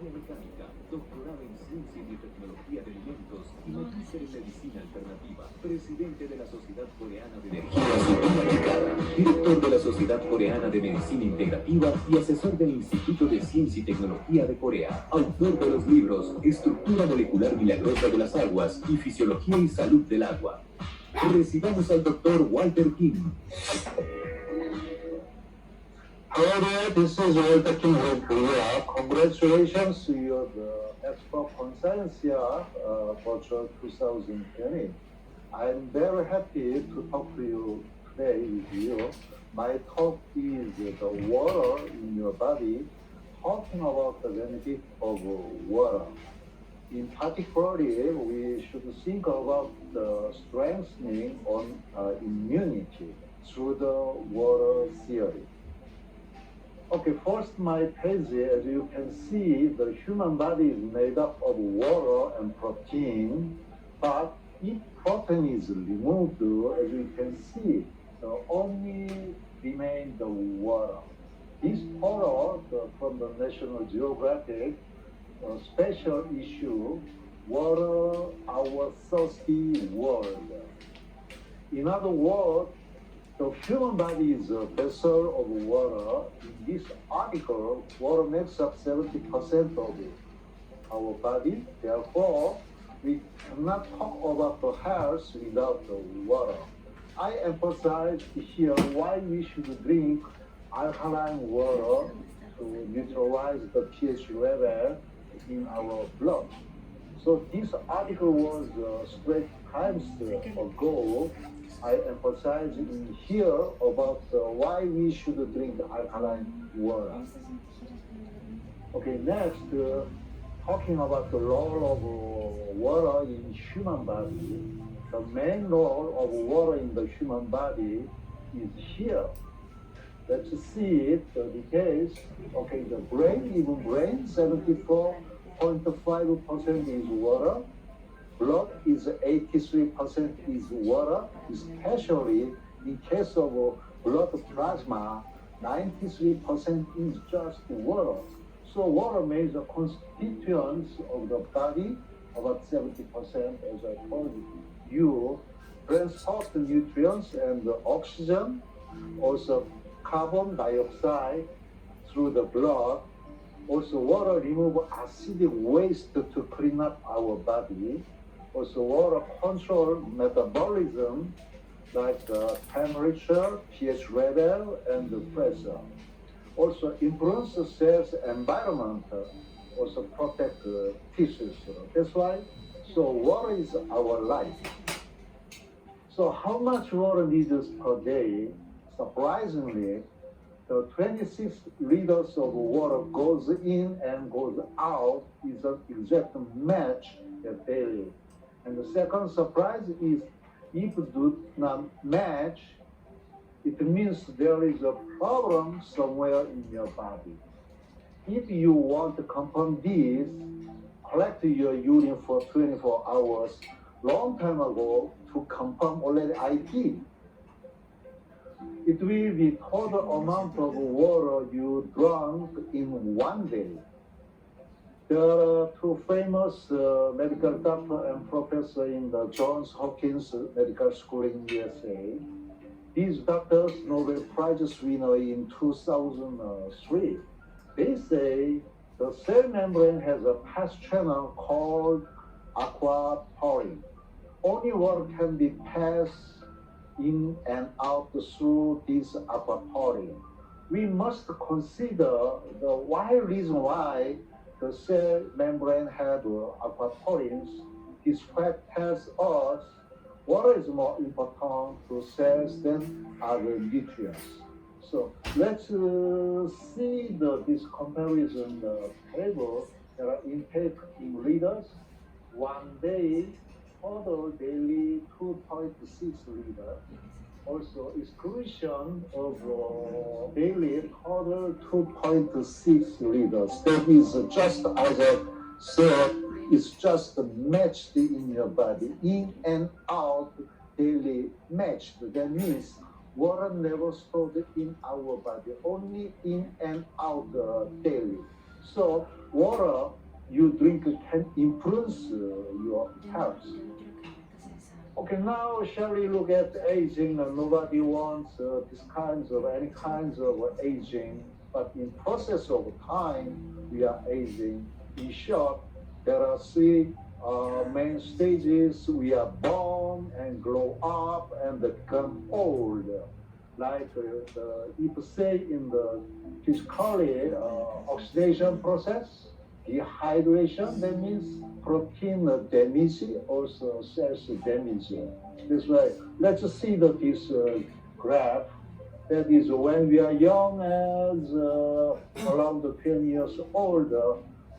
Secretaria mecánica, doctorada en ciencia y tecnología de alimentos y magíster en medicina alternativa, presidente de la Sociedad Coreana de Energía Supermercada, director de la Sociedad Coreana de Medicina Integrativa y asesor del Instituto de Ciencia y Tecnología de Corea, autor de los libros Estructura Molecular Milagrosa de las Aguas y Fisiología y Salud del Agua. Recibamos al doctor Walter King. Hello there, this is Walter King from Korea. Congratulations to your Expo Conferencia Virtual 2020. I'm very happy to talk to you today with you. My talk is the water in your body, talking about the benefit of water. In particular, we should think about the strengthening on immunity through the water theory. Okay, first my page, as you can see, the human body is made up of water and protein, but if protein is removed, as you can see, only remain the water. This photo from the National Geographic special issue, Water, Our Thirsty World. In other words, the human body is a vessel of water. In this article, water makes up 70% of our body. Therefore, we cannot talk about the health without the water. I emphasize here why we should drink alkaline water to neutralize the pH level in our blood. So this article was straight times ago. I emphasize in here about why we should drink alkaline water. Okay, next, talking about the role of water in human body. The main role of water in the human body is here. Let's see it, the details. Okay, the brain, even brain, 74.5% is water. Blood is 83% is water, especially in case of blood plasma, 93% is just water. So water makes the constituents of the body, about 70%, as I told you, transport the nutrients and the oxygen, also carbon dioxide through the blood. Also water remove acidic waste to clean up our body. Also water control metabolism like temperature, pH level, and the pressure. Also influence the cell's environment, also protect tissues. That's why, so water is our life. So how much water needs per day? Surprisingly, the 26 liters of water goes in and goes out is an exact match daily. And the second surprise is if do not match, it means there is a problem somewhere in your body. If you want to confirm this, collect your urine for 24 hours. Long time ago, to confirm already I did. It will be total amount of water you drank in one day. There are two famous medical doctor and professor in the Johns Hopkins Medical School in USA. These doctors, Nobel Prize winner in 2003. They say the cell membrane has a pass channel called aquaporin. Only water can be passed in and out through this aquaporin. We must consider the wide reason why the cell membrane have aquaporins. This fact tells us water is more important to cells than other nutrients. So let's see this comparison table. There are intake in liters. One day, total daily 2.6 liters. Also exclusion of daily total 2.6 liters. That is just as I said, it's just matched in your body, in and out daily matched. That means water never stored in our body, only in and out daily. So water you drink can influence your health. Okay, now shall we look at aging? Nobody wants any kinds of aging, but in process of time, we are aging. In short, there are three main stages. We are born and grow up and become old. Like if say in the physically oxidation process, dehydration, that means protein damage, also cells damage. This way, let's see this graph. That is when we are young as around 10 years old,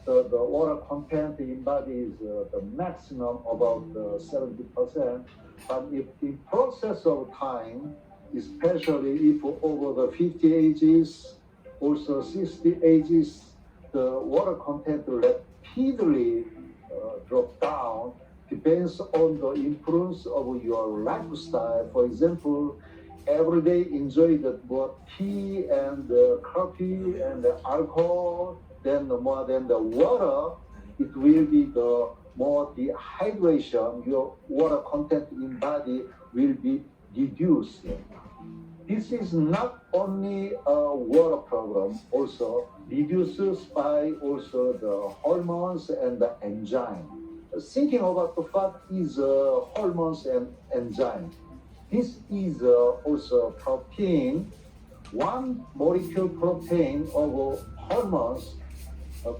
the water content in body is the maximum about 70%. But if in process of time, especially if over the 50 ages, also 60 ages, the water content rapidly drop down depends on the influence of your lifestyle. For example, every day enjoy the more tea and coffee and alcohol, then the more than the water, it will be the more dehydration. Your water content in body will be reduced. This is not only a water problem, also reduces by also the hormones and the enzyme. Thinking about the what is hormones and enzyme. This is also protein. One molecule protein of hormones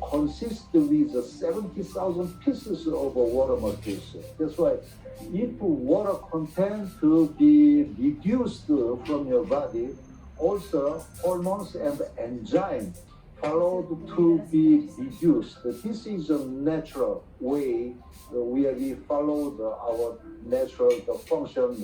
consists with 70,000 pieces of water molecules. That's why if water content to be reduced from your body, also hormones and enzyme followed to be reduced. This is a natural way where we follow our natural function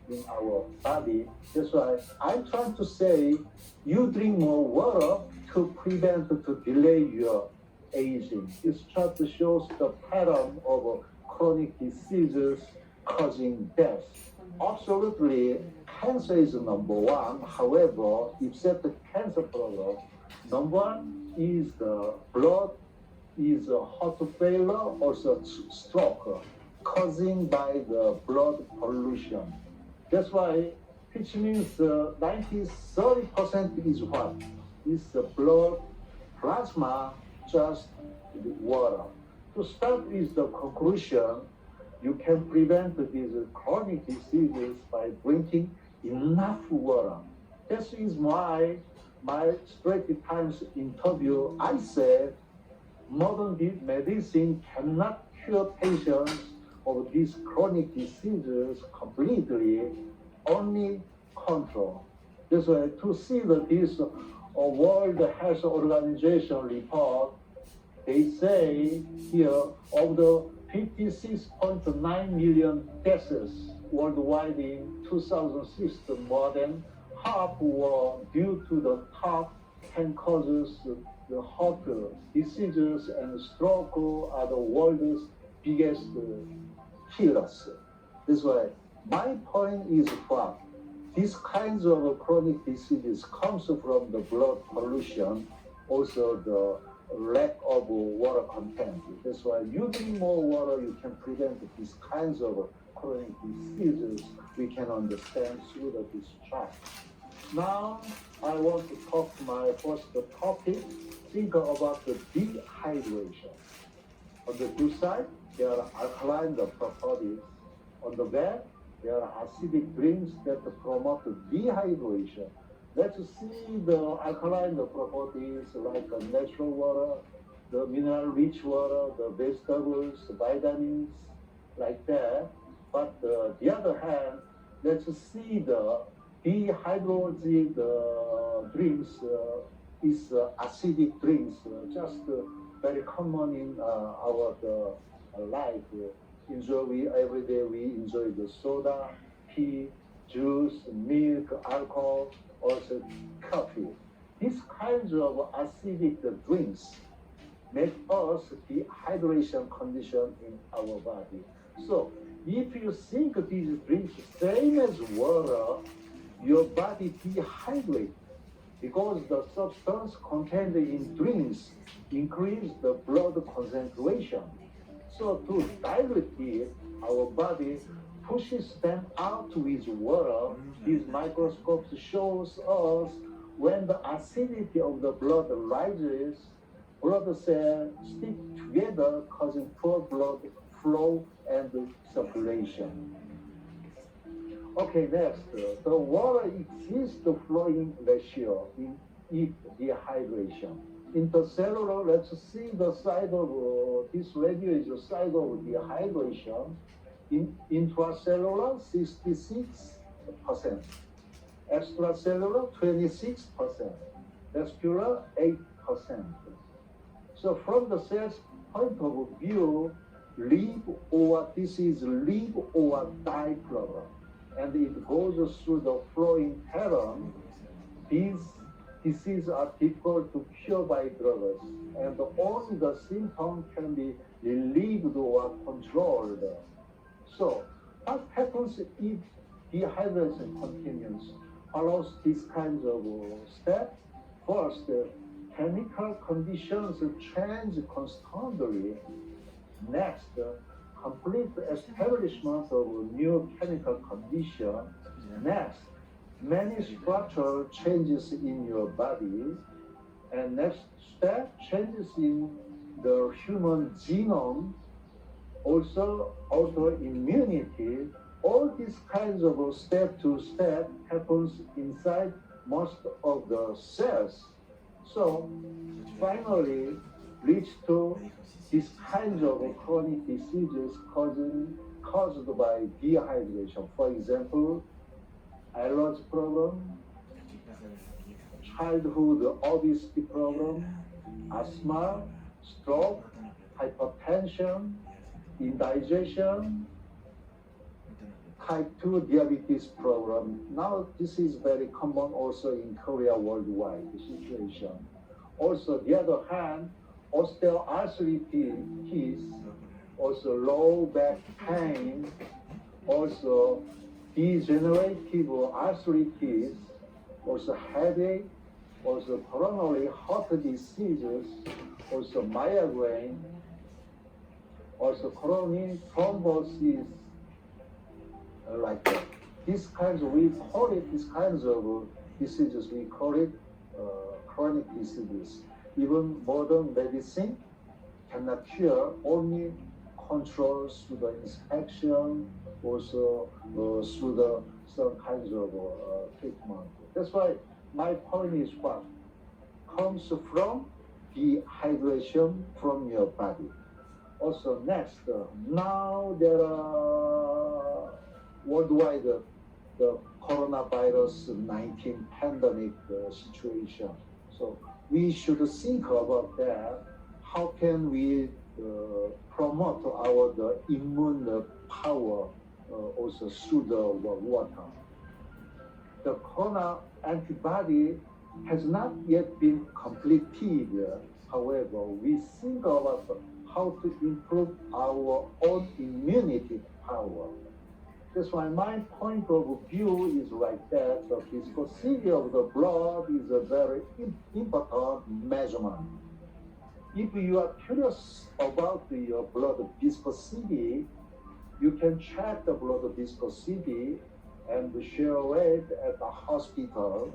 in our body. That's why I'm trying to say you drink more water to prevent, to delay your aging. This chart shows the pattern of chronic diseases causing death. Absolutely, cancer is number one. However, if set the cancer problem, number one is the blood, is heart failure, also stroke, causing by the blood pollution. That's why, which means 30% is what? Is the blood, plasma, just water. To start with the conclusion, you can prevent these chronic diseases by drinking enough water. This is why my Straits Times interview, I said, modern medicine cannot cure patients of these chronic diseases completely, only control. That's why to see that this World Health Organization report, they say here of the 56.9 million deaths worldwide in 2006, more than half were due to the top 10 causes. The heart diseases and stroke are the world's biggest killers. That's why my point is what? These kinds of chronic diseases comes from the blood pollution, also the lack of water content. That's why you drink more water, you can prevent these kinds of chronic diseases. We can understand through this chart. Now, I want to talk my first topic. Think about the dehydration. On the two sides, there are alkaline properties. On the back, there are acidic drinks that promote dehydration. Let's see the alkaline properties like natural water, the mineral-rich water, the vegetables, the vitamins, like that. But the other hand, let's see the dehydrated drinks is acidic drinks, just very common in our life. Every day we enjoy the soda, tea, juice, milk, alcohol, also coffee. These kinds of acidic drinks make us dehydration condition in our body. So if you think these drinks same as water, your body dehydrates. because the substance contained in drinks increase the blood concentration. So to dilute it, our body pushes them out with water. These microscopes shows us when the acidity of the blood rises, blood cells stick together, causing poor blood flow and circulation. Okay, next, the water exceeds the flowing ratio in dehydration. Intercellular, let's see the side of this radio is the side of dehydration. In intracellular, 66%. Extracellular, 26%. Vascular, 8%. So from the cell's point of view, this is live or die problem. And it goes through the flowing pattern. These diseases are difficult to cure by drugs, and only the symptom can be relieved or controlled. So, what happens if dehydration continues? Follows these kinds of steps. First, chemical conditions change constantly. Next, complete establishment of new chemical condition. Next, many structural changes in your body. And next step, changes in the human genome. Also, autoimmunity. All these kinds of step to step happens inside most of the cells. So, finally, leads to these kinds of chronic diseases caused by dehydration. For example, allergy problem, childhood obesity problem, asthma, stroke, hypertension, indigestion, type 2 diabetes problem. Now this is very common also in Korea worldwide, the situation. Also, the other hand, osteoarthritis, also low back pain, also degenerative arthritis, also headache, also coronary heart diseases, also migraine, also chronic thrombosis, like that. These kinds of, we call it, these kinds of diseases, we call it chronic diseases. Even modern medicine cannot cure, only controls through the inspection, also through the some kinds of treatment. That's why my point is what comes from dehydration from your body. Also next, now there are worldwide the coronavirus 19 pandemic situation. So we should think about that. How can we promote our immune power also through the water? The corona antibody has not yet been completed. However, we think about how to improve our own immunity power. That's why my point of view is like that. The viscosity of the blood is a very important measurement. If you are curious about your blood viscosity, you can check the blood viscosity and share it at the hospital.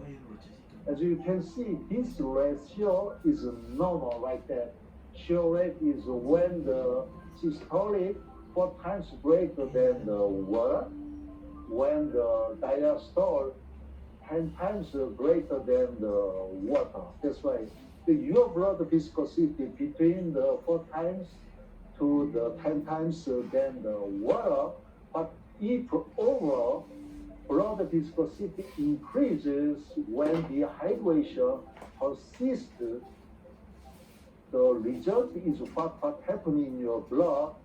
As you can see, this ratio is normal like that. Share rate is when the systolic 4 times greater than the water, when the diastole 10 times greater than the water. That's why your blood viscosity between the 4 times to the 10 times than the water. But if overall blood viscosity increases when dehydration persists, the result is what happening in your blood.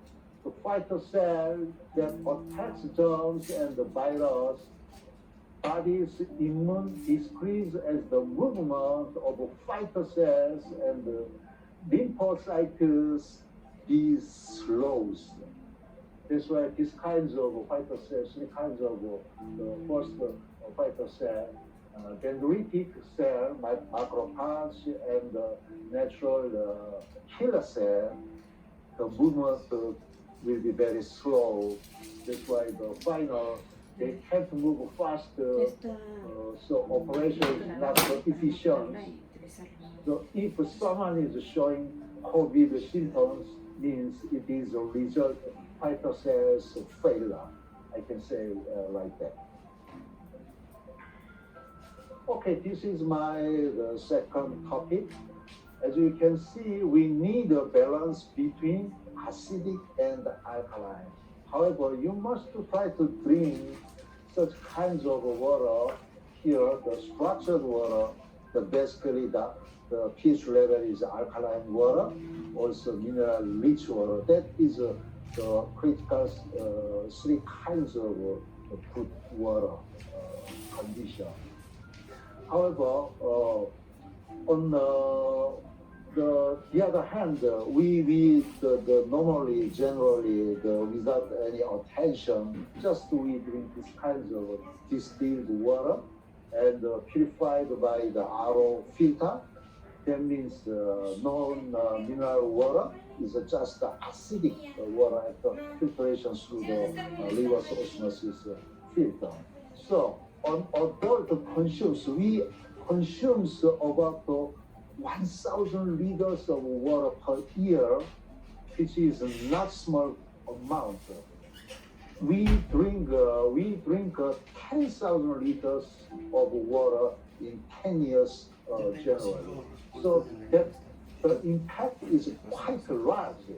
The fighter cell that attacks germs and the virus, body's immune decrease as the movement of fighter cells and the lymphocytes is slows. That's why these kinds of fighter cells, three kinds of the first fighter cell, dendritic cell, macrophage, and natural killer cell, the movement will be very slow. That's why the final, they can't move fast, so operation is not so efficient. So if someone is showing COVID symptoms, means it is a result of fighter cells failure. I can say like that. Okay, this is my second topic. As you can see, we need a balance between acidic and alkaline. However, you must try to drink such kinds of water. Here, the structured water, basically the pH level is alkaline water, also mineral-rich water. That is the critical three kinds of good water condition. However, on the other hand, we normally, generally, without any attention, just we drink these kinds of distilled water and purified by the RO filter. That means non-mineral water is just acidic water after filtration through the reverse osmosis filter. So, on adult we consume about 1,000 liters of water per year, which is not small amount. We drink 10,000 liters of water in 10 years generally. So that the impact is quite large.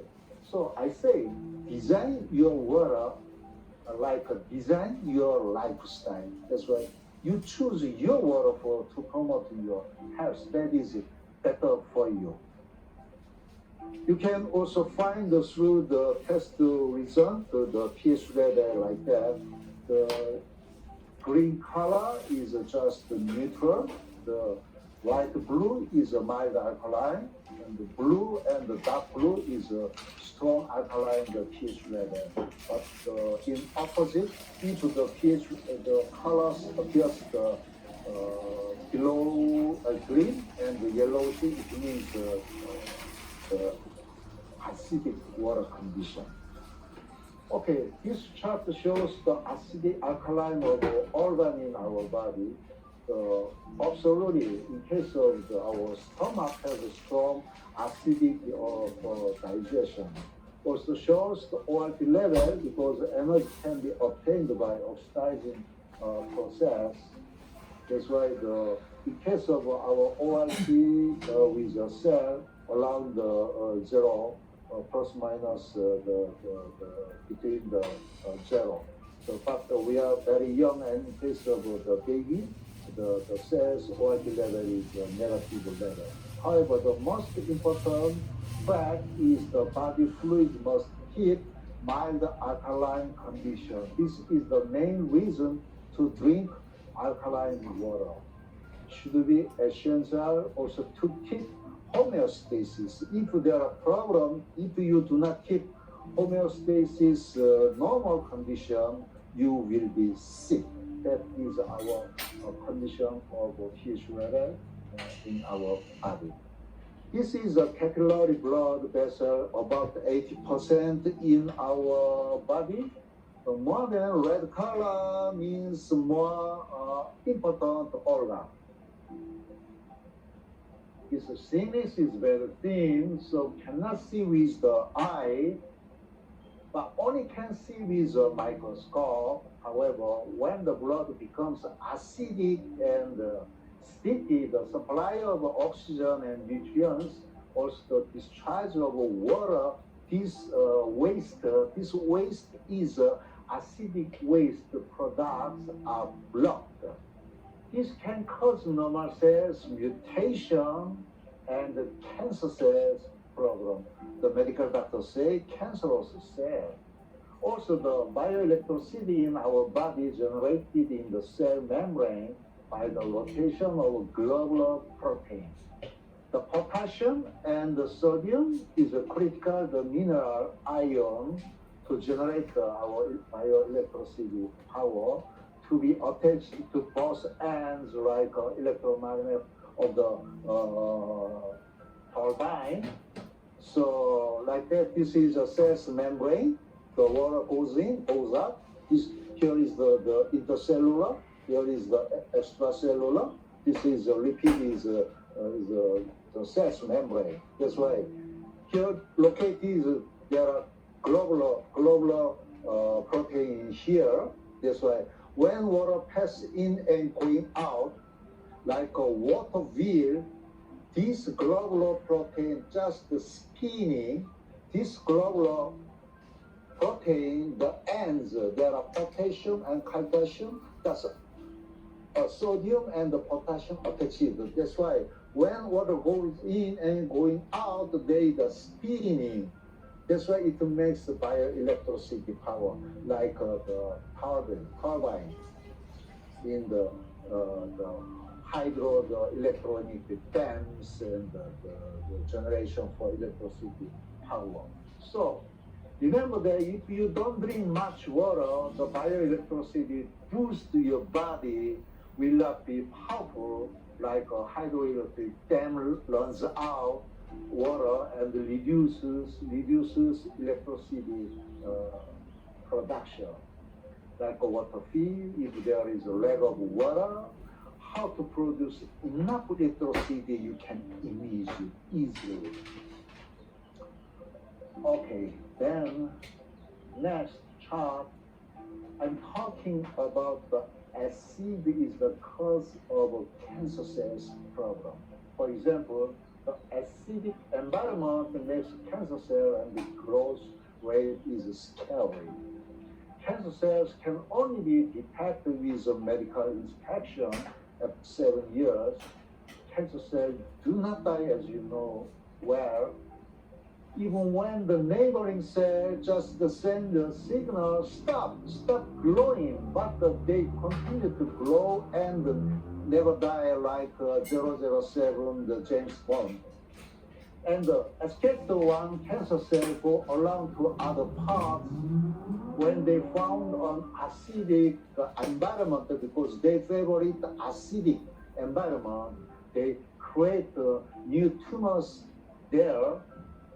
So I say, design your water like design your lifestyle. That's why you choose your water to promote your health. That is better for you. You can also find through the test result the pH level like that. The green color is just neutral. The light blue is a mild alkaline, and the blue and the dark blue is a strong alkaline, the pH level. But in opposite, if the pH, the colors appears below green and the yellowish, it means the acidic water condition. Okay, this chart shows the acidic alkaline of organ in our body. Absolutely, in case of our stomach has a strong acidity of digestion. Also shows the ORT level because energy can be obtained by oxidizing process. That's why in case of our ORT with a cell around the zero, plus minus between the zero. So, but we are very young, and in case of the baby, the cells ORT level is negative level. However, the most important fact is the body fluid must keep mild alkaline condition. This is the main reason to drink alkaline water. Should be essential also to keep homeostasis. If there are problems, if you do not keep homeostasis normal condition, you will be sick. That is our condition of pH level in our body. This is a capillary blood vessel, about 80% in our body. More than red color means more important organ. Its thickness is very thin, so cannot see with the eye, but only can see with a microscope. However, when the blood becomes acidic and sticky, the supply of oxygen and nutrients, also the discharge of water, this waste is acidic waste products are blocked. This can cause normal cells mutation and cancer cells problem. The medical doctors say cancerous cell. Also, the bioelectricity in our body generated in the cell membrane by the rotation of globular proteins. The potassium and the sodium is a critical the mineral ion to generate our bioelectricity power to be attached to both ends like electromagnet of the turbine. So like that, this is a cell's membrane. The water goes in, goes out. Here is the intercellular. Here is the extracellular. This is the lipid is the cell's membrane. That's why here located there are globular protein here. That's why when water passes in and going out, like a water wheel, this globular protein just spinning. This globular protein, the ends, there are potassium and calcium. That's sodium and the potassium attached. That's why when water goes in and going out, they the spinning. That's why it makes the bioelectricity power, like the turbine in the hydro, the electronic dams and the generation for electricity power. So remember that if you don't drink much water, the bioelectricity boost to your body will not be powerful like a hydroelectric dam runs out water and reduces electricity production. Like a water field, if there is a lack of water, how to produce enough electricity you can imagine easily. Okay, then next chart, I'm talking about the acid is the cause of cancer cells problem. For example, the acidic environment makes cancer cell and the growth rate is scary. Cancer cells can only be detected with a medical inspection at 7 years. Cancer cells do not die, as you know well. Even when the neighboring cell just send the signal, stop growing, but they continue to grow and never die like 007, the James Bond. And escape the one cancer cell go around to other parts when they found an acidic environment, because they favorite the acidic environment, they create new tumors there.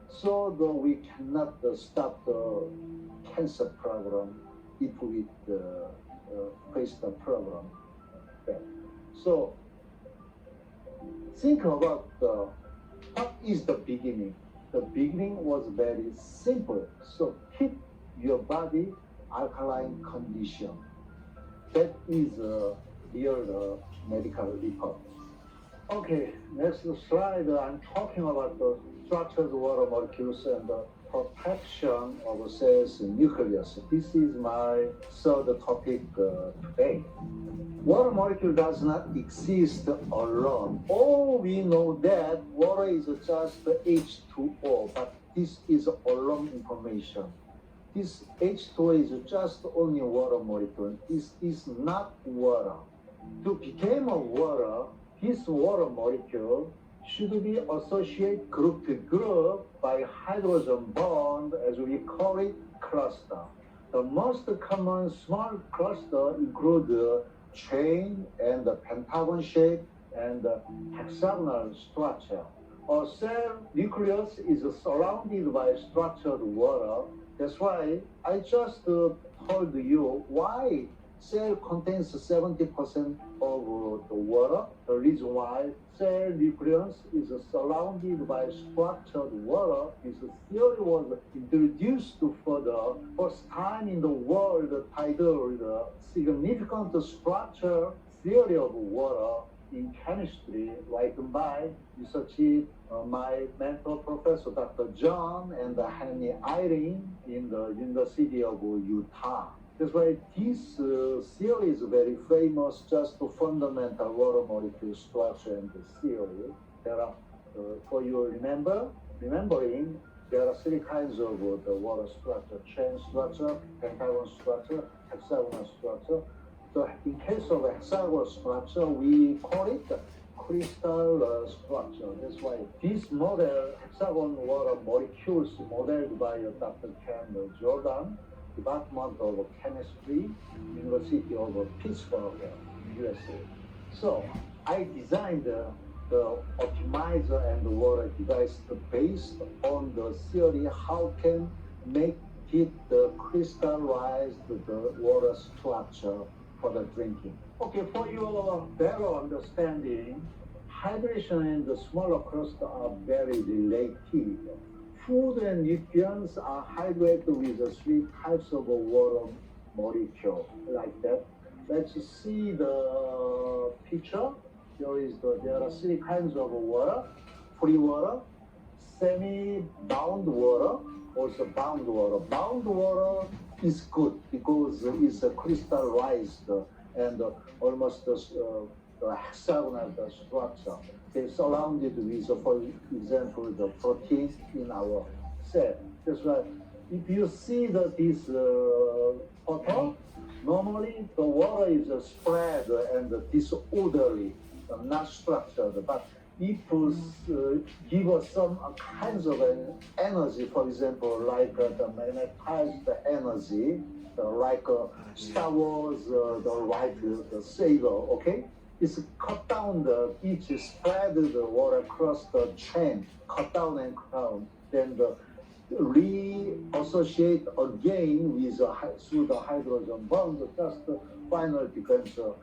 So though we cannot stop the cancer problem if we face the problem. Okay. So think about what is the beginning. The beginning was very simple. So keep your body alkaline condition. That is a real medical report. Okay, next slide. I'm talking about the structured water molecules and the protection of cells nucleus. This is my third topic today. Water molecule does not exist alone. All we know that water is just H2O, but this is alone information. This H2O is just only water molecule. This is not water. To become a water, this water molecule should be associated group to group by hydrogen bond, as we call it, cluster. The most common small cluster include chain and the pentagon shape and the hexagonal structure. A cell nucleus is surrounded by structured water. That's why I just told you why cell contains 70% of the water. The reason why cell nucleus is surrounded by structured water, this theory was introduced for the first time in the world, titled Significant Structure Theory of Water in Chemistry, written by research my mentor professor Dr. John and Henry Eyring in the University of Utah. That's why this theory is very famous, just the fundamental water molecule structure and the theory. There are, for you remembering, there are three kinds of the water structure: chain structure, pentagon structure, hexagonal structure. So in case of hexagonal structure, we call it crystal structure. That's why this model, hexagon water molecules modeled by Dr. Ken Jordan, Department of Chemistry, University of Pittsburgh, USA. So I designed the optimizer and the water device based on the theory how can make it crystallize the water structure for the drinking. Okay, for your better understanding, hydration and the smaller crust are very related. Food and nutrients are hydrated with the three types of water molecule, like that. Let's see the picture. There are three kinds of water: free water, semi-bound water, also bound water. Bound water is good because it's crystallized and almost the hexagonal structure. It's surrounded with, for example, the protein in our cell. That's why if you see this photo, normally the water is spread and disorderly, not structured. But if give us some kinds of energy, for example, like the magnetized energy, like Star Wars, the saber, okay? It's cut down each spread the water across the chain, cut down and cut down, then reassociate again with through the hydrogen bond, just finally becomes a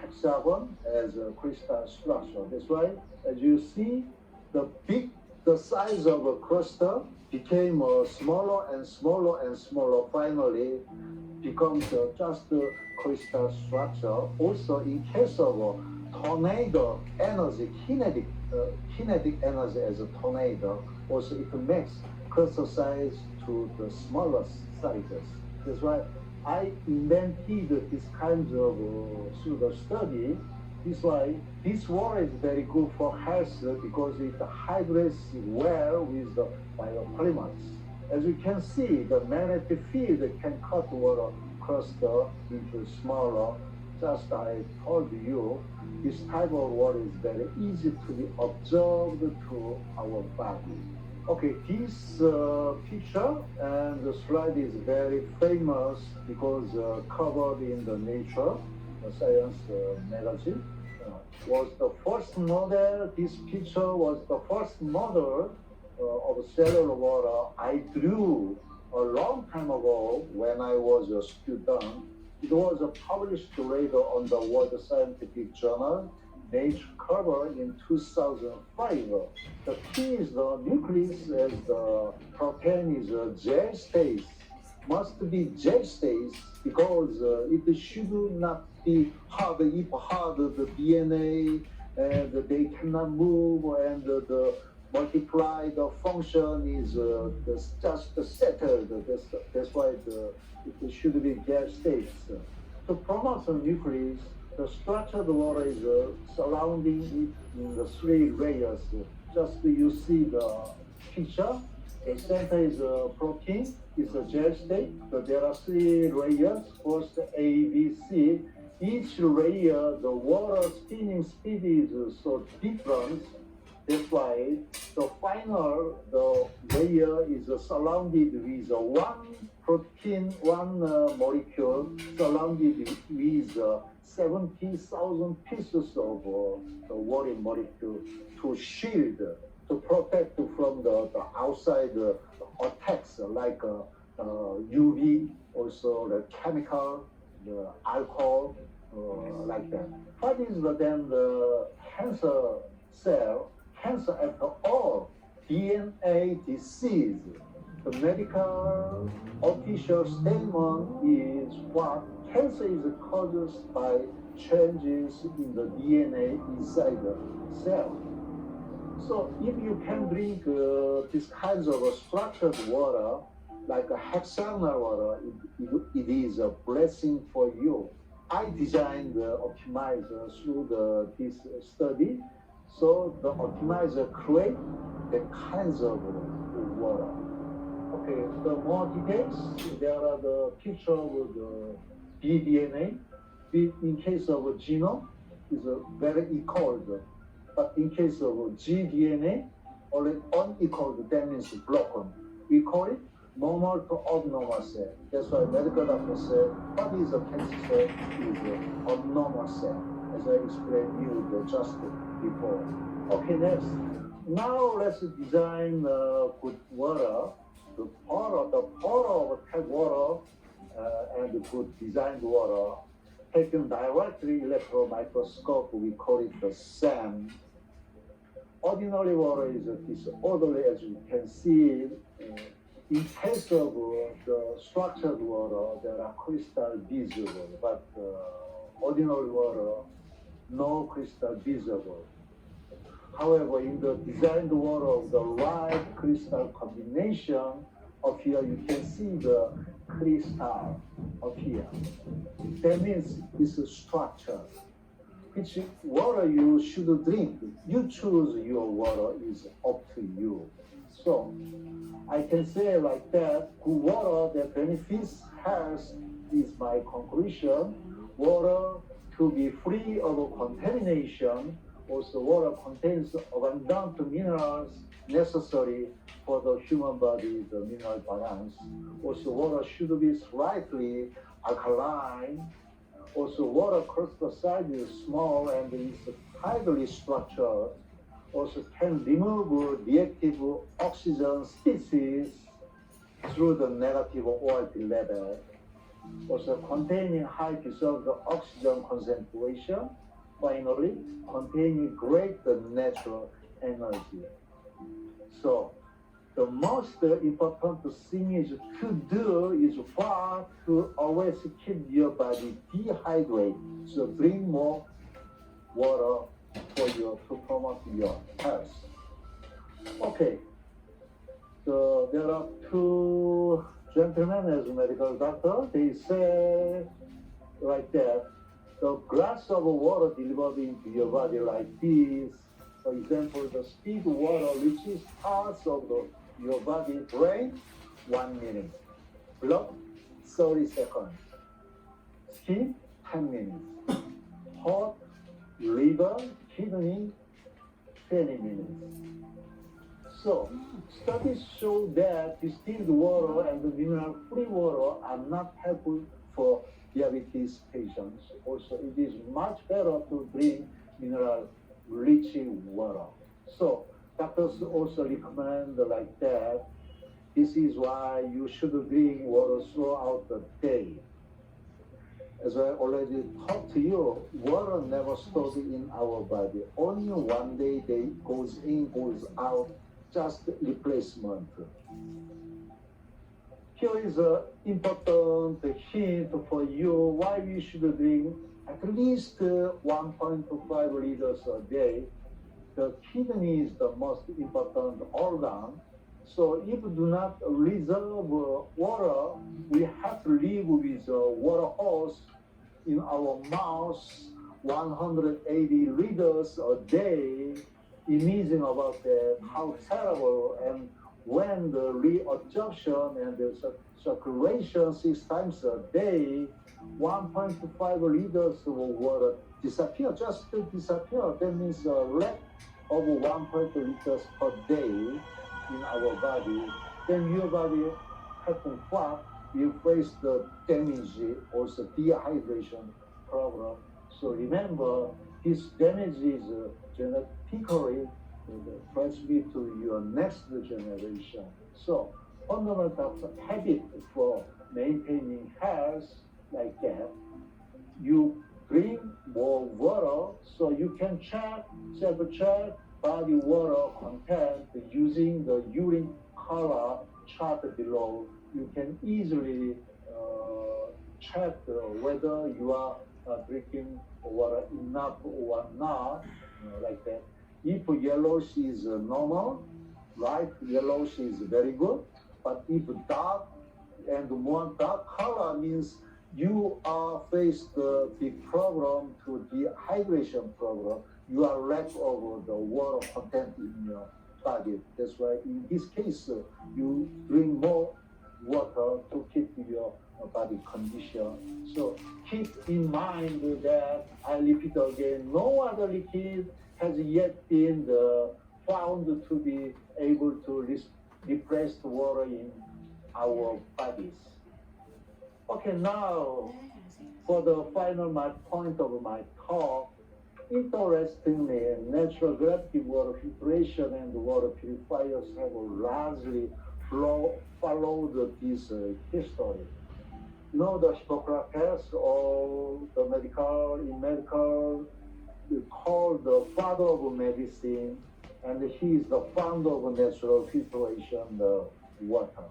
hexagon as a crystal structure. That's why, as you see, the size of a cluster became smaller and smaller and smaller. Finally, becomes just a crystal structure. Also, in case of tornado energy, kinetic energy as a tornado, also it makes cluster size to the smallest sizes. That's why I invented this kind of through the study. This why this water is very good for health because it hydrates well with the biopolymers. As you can see, the magnetic field can cut water cluster into smaller. Just I told you, this type of water is very easy to be absorbed to our body. Okay, this picture and the slide is very famous because covered in the Nature Science magazine. Was the first model, this picture was the first model of cellular water I drew a long time ago when I was a student. It was published later on the World Scientific Journal, Nature cover in 2005. The key is the nucleus as the protein is a gel state. Must be gel state because it should not be hard. If hard, the DNA and they cannot move and the multiply, the function is just settled. That's why it should be gel states. To promote the nucleus, the structured water is surrounding it in the three layers. Just you see the picture. The center is a protein, it's a gel state. So there are three layers, first A, B, C. Each layer, the water spinning speed is so different. That's why the final layer is surrounded with one protein, one molecule surrounded with 70,000 pieces of the water molecule to shield, to protect from the outside attacks like UV, also the chemical, the alcohol, like that. What is then the cancer cell? Cancer, after all, DNA disease. The medical official statement is what cancer is caused by changes in the DNA inside the cell. So if you can drink this kinds of structured water, like a hexagonal water, it is a blessing for you. I designed the optimizer through this study. So the optimizer create the kinds of water. Okay, the more details, there are the picture of the ddNA. In case of genome, is very equal. But in case of gDNA, only unequal, that means broken. We call it normal to abnormal cell. That's why medical doctor said, what is a cancer cell? Is an abnormal cell, as I explained you just before. Okay, next. Now let's design good water. The power of tap water and the good designed water taken directly electron microscope, we call it the SAM. Ordinary water is disorderly, as you can see. In case of the structured water, there are crystal visible, but ordinary water, no crystal visible. However, in the designed water of the right crystal combination, up here you can see the crystal up here. That means it's a structure. Which water you should drink. You choose your water is up to you. So I can say like that, good water that benefits health is my conclusion. Water to be free of contamination. Also, water contains abundant minerals necessary for the human body, the mineral balance. Also, water should be slightly alkaline. Also, water crystal size is small and is tightly structured. Also, can remove reactive oxygen species through the negative ORT level. Also, containing high dissolved oxygen concentration. Finally, containing great natural energy. So, the most important thing is to do is far to always keep your body dehydrated. So drink more water to promote your health. Okay. So there are two gentlemen as a medical doctor. They say like that. The glass of water delivered into your body like this. For example, the speed water reaches parts of your body, brain, 1 minute. Blood, 30 seconds. Skin, 10 minutes. Heart, liver, kidney, 20 minutes. So, studies show that distilled water and mineral-free water are not helpful for diabetes patients. Also, it is much better to drink mineral-rich water. So, doctors also recommend like that. This is why you should drink water throughout the day. As I already talked to you, water never stores in our body. Only one day they goes in, goes out, just replacement. Here is an important hint for you why we should drink at least 1.5 liters a day. The kidney is the most important organ. So if we do not reserve water, we have to live with a water hose in our mouth, 180 liters a day. Imagine about that, how terrible. And when the reabsorption and the circulation 6 times a day, 1.5 liters of water disappear, just disappear. That means a lack of 1.2 liters per day in our body. Then your body happen what? You face the damage, also dehydration problem. So remember, this damage is genetically transmitted to your next generation. So fundamental habit for maintaining health like that, you drink more water so you can self-check body water content using the urine color chart below. You can easily check whether you are drinking water enough or not, like that. If yellowish is normal, light yellowish is very good. But if dark and more dark color means you are faced the big problem to dehydration problem. You are lack of the water content in your body. That's why in this case, you drink more water to keep your body condition. So keep in mind that, I repeat again, no other liquid has yet been found to be able to replace the water in our bodies. Okay, now for the final point of my talk, interestingly, natural gravity water filtration and water purifiers have largely followed this history. You know, the Hippocrates or the medical called the father of medicine, and he is the founder of natural filtration water.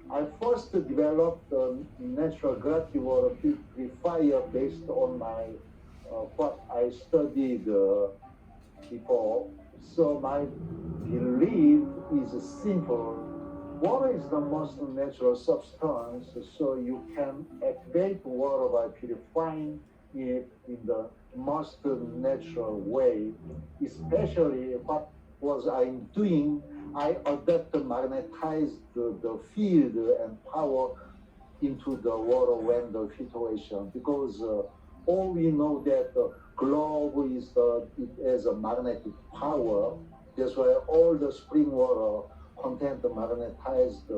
I first developed the natural gravity water purifier based on my what I studied before. So my belief is simple. Water is the most natural substance, so you can activate water by purifying it in the most natural way. Especially what was I doing? I adapted magnetized the field and power into the water when the filtration, because all we know that the globe it has a magnetic power. That's why all the spring water contain the magnetized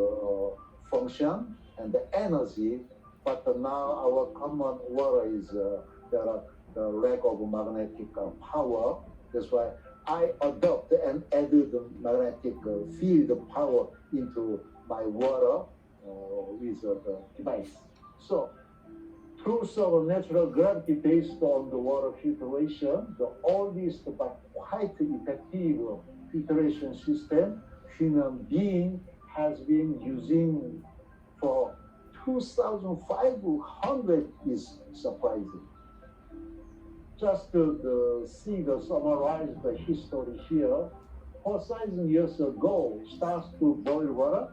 function and the energy. But now our common water is there are the lack of magnetic power. That's why I adopt and added the magnetic field power into my water with the device. So, truth of natural gravity based on the water filtration, the oldest but quite effective filtration system human being has been using for 2,500 is surprising. Just to see the summarize the history here, 4,000 years ago starts to boil water.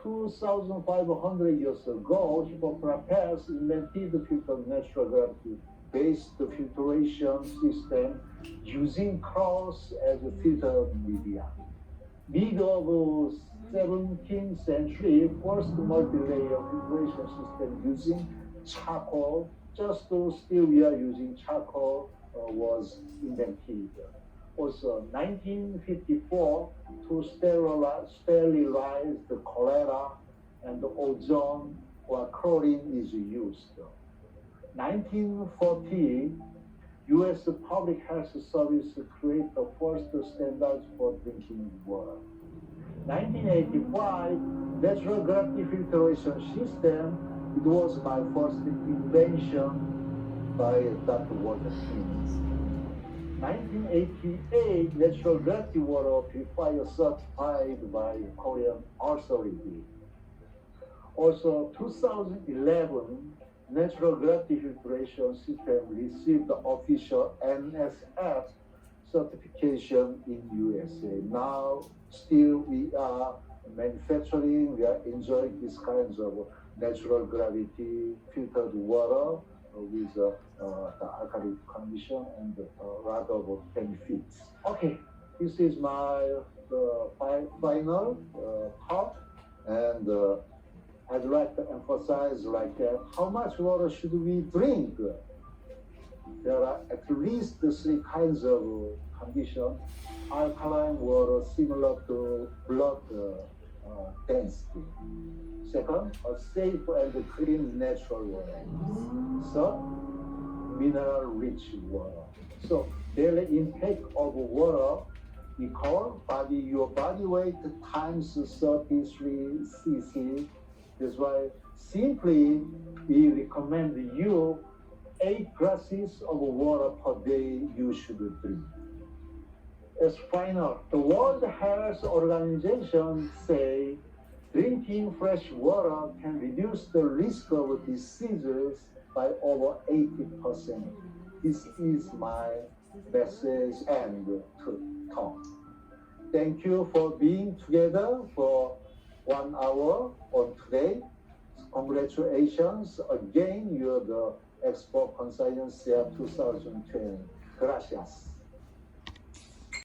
2,500 years ago, Hippocrates invented the filtered natural gravity-based filtration system using cross as a filter media. Mid of 17th century, first multi-layer filtration system using charcoal, just still we are using charcoal, was invented. Also, 1954, to sterilize the cholera and the ozone or chlorine is used. 1940, U.S. Public Health Service created the first standards for drinking water. 1985, natural gravity filtration system, it was my first invention by Dr. Walter King. 1988, natural gravity water purifier certified by Korean authority. Also, 2011, natural gravity filtration system received the official NSF certification in USA. Now, still we are manufacturing, we are enjoying these kinds of natural gravity filtered water with the alkaline condition and a lot of benefits. Okay, this is my final talk, and I'd like to emphasize like that, how much water should we drink? There are at least 3 kinds of conditions. Alkaline water similar to blood density. Second, a safe and clean natural water. Third, mineral-rich water. So daily intake of water equal your body weight times 33 cc. That's why simply we recommend you 8 glasses of water per day you should drink. As final, the World Health Organization say drinking fresh water can reduce the risk of diseases by over 80%. This is my message and talk. Thank you for being together for 1 hour on today. Congratulations again, you're the Expo Conciencia 2020. Gracias.